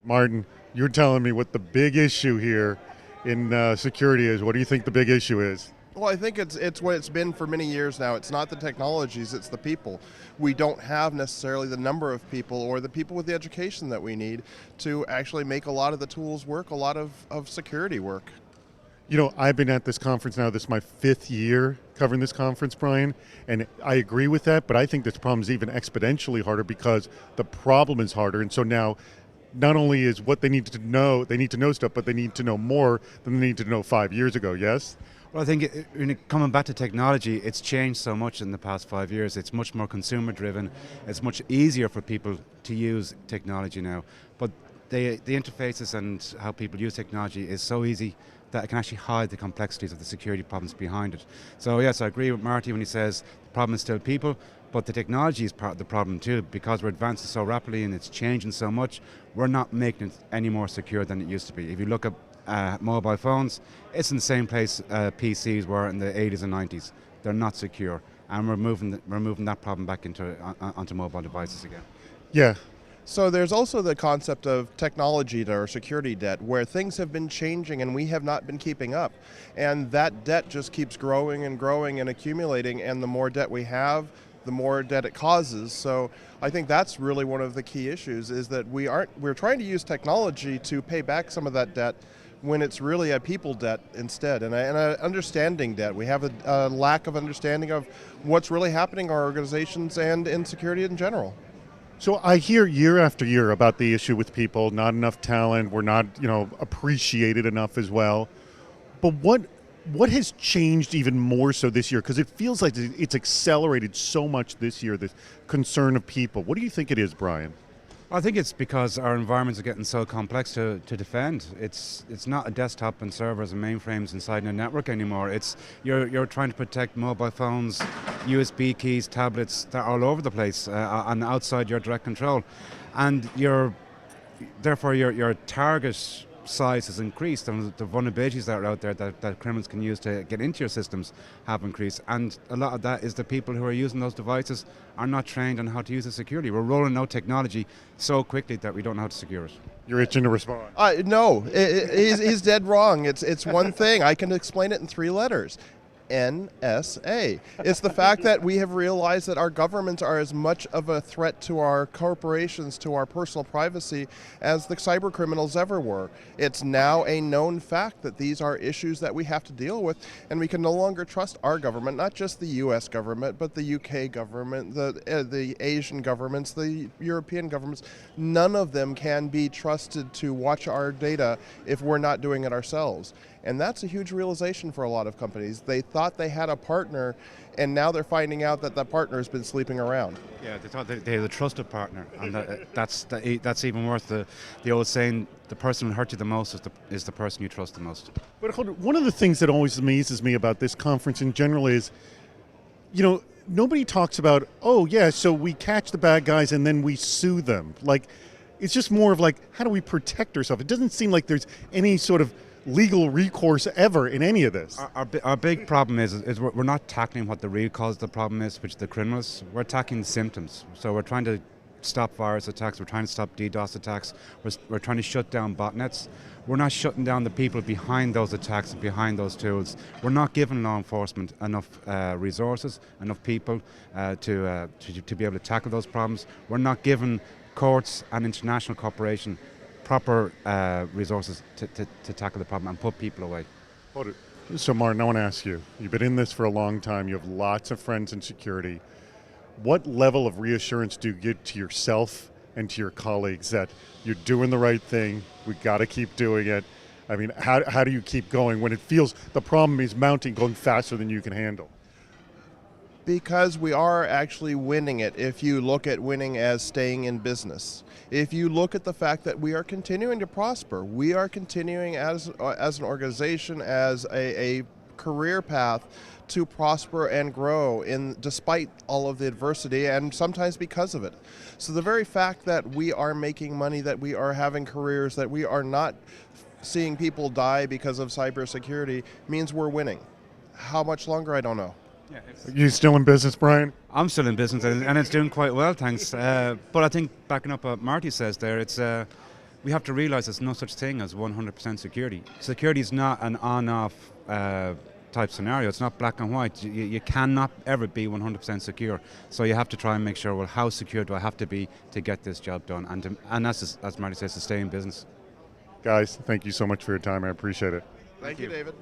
Martin, you're telling me what the big issue here in security is. What do you think the big issue is? Well, I think it's what it's been for many years now. It's not the technologies, it's the people. We don't have necessarily the number of people or the people with the education that we need to actually make a lot of the tools work, a lot of security work. You know, I've been at this conference now. This is my 5th year covering this conference, Brian, and I agree with that, but I think this problem is even exponentially harder because the problem is harder. And so now, not only is what they need to know stuff, but they need to know more than they need to know 5 years ago, yes? Well, I think coming back to technology, it's changed so much in the past 5 years. It's much more consumer driven. It's much easier for people to use technology now. But the interfaces and how people use technology is so easy that it can actually hide the complexities of the security problems behind it. So yes, I agree with Marty when he says the problem is still people, but the technology is part of the problem too, because we're advancing so rapidly and it's changing so much. We're not making it any more secure than it used to be. If you look at mobile phones, it's in the same place PCs were in the 80s and 90s. They're not secure, and we're moving that problem back onto mobile devices again. Yeah. So there's also the concept of technology debt or security debt, where things have been changing and we have not been keeping up. And that debt just keeps growing and growing and accumulating, and the more debt we have, the more debt it causes. So I think that's really one of the key issues, is that we're trying to use technology to pay back some of that debt when it's really a people debt instead, and an understanding debt. We have a lack of understanding of what's really happening in our organizations and in security in general. So I hear year after year about the issue with people, not enough talent, we're not, appreciated enough as well. But what has changed even more so this year? Because it feels like it's accelerated so much this year, this concern of people. What do you think it is, Brian? I think it's because our environments are getting so complex to defend. It's not a desktop and servers and mainframes inside a network anymore. It's you're trying to protect mobile phones, USB keys, tablets that are all over the place and outside your direct control, and therefore your target size has increased, and the vulnerabilities that are out there that criminals can use to get into your systems have increased. And a lot of that is the people who are using those devices are not trained on how to use it securely. We're rolling out technology so quickly that we don't know how to secure it. You're itching to respond. No, he's dead wrong. It's one thing. I can explain it in 3 letters. NSA. It's the fact that we have realized that our governments are as much of a threat to our corporations, to our personal privacy, as the cyber criminals ever were. It's now a known fact that these are issues that we have to deal with, and we can no longer trust our government, not just the US government, but the UK government, the Asian governments, the European governments. None of them can be trusted to watch our data if we're not doing it ourselves. And that's a huge realization for a lot of companies. They thought they had a partner, and now they're finding out that that partner has been sleeping around. Yeah, they thought they had a trusted partner, and that's even worse. The old saying, the person who hurt you the most is the person you trust the most. But hold on, one of the things that always amazes me about this conference in general is, nobody talks about, so we catch the bad guys and then we sue them. Like, it's just more of like, how do we protect ourselves? It doesn't seem like there's any sort of legal recourse ever in any of this. Our big problem is we're not tackling what the real cause of the problem is, which is the criminals. We're attacking the symptoms. So we're trying to stop virus attacks, we're trying to stop DDoS attacks, we're trying to shut down botnets. We're not shutting down the people behind those attacks and behind those tools. We're not giving law enforcement enough resources, enough people to be able to tackle those problems. We're not giving courts and international cooperation proper resources to tackle the problem and put people away. So Martin, I want to ask you, you've been in this for a long time, you have lots of friends in security. What level of reassurance do you give to yourself and to your colleagues that you're doing the right thing, we got to keep doing it? I mean, how do you keep going when it feels the problem is mounting, going faster than you can handle? Because we are actually winning it if you look at winning as staying in business. If you look at the fact that we are continuing to prosper, we are continuing as an organization, as a career path to prosper and grow despite all of the adversity and sometimes because of it. So the very fact that we are making money, that we are having careers, that we are not seeing people die because of cybersecurity means we're winning. How much longer, I don't know. Yeah, you still in business, Brian? I'm still in business, and it's doing quite well, thanks. But I think backing up what Marty says there, we have to realize there's no such thing as 100% security. Security is not an on-off type scenario. It's not black and white. You cannot ever be 100% secure. So you have to try and make sure, well, how secure do I have to be to get this job done? And that's, as Marty says, to stay in business. Guys, thank you so much for your time. I appreciate it. Thank you, David.